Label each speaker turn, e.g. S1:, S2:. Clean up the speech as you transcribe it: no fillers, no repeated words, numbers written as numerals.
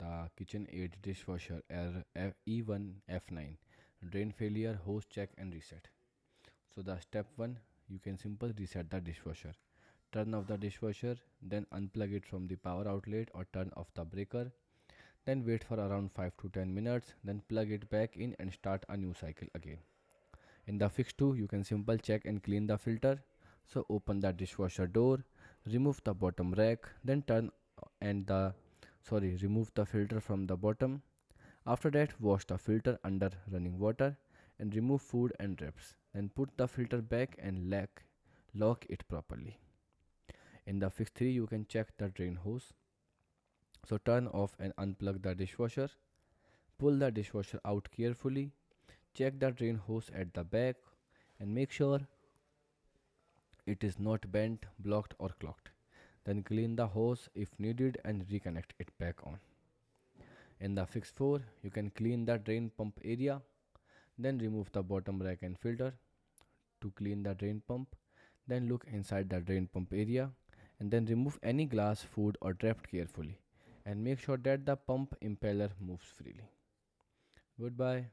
S1: the KitchenAid dishwasher E1 F9 drain failure hose check and reset. So the step 1, you can simply reset the dishwasher. Turn off the dishwasher, then unplug it from the power outlet or turn off the breaker. Then wait for around 5 to 10 minutes, then plug it back in and start a new cycle again. In the fix 2, you can simply check and clean the filter. So open the dishwasher door, remove the bottom rack, then remove the filter from the bottom. After that, wash the filter under running water and remove food and wraps. Then put the filter back and lock it properly. In the fix 3, you can check the drain hose. So turn off and unplug the dishwasher. Pull the dishwasher out carefully. Check the drain hose at the back and make sure it is not bent, blocked or clogged. Then clean the hose if needed and reconnect it back on. In the fix 4, you can clean the drain pump area. Then remove the bottom rack and filter to clean the drain pump. Then look inside the drain pump area and then remove any glass, food or draft carefully and make sure that the pump impeller moves freely. Goodbye.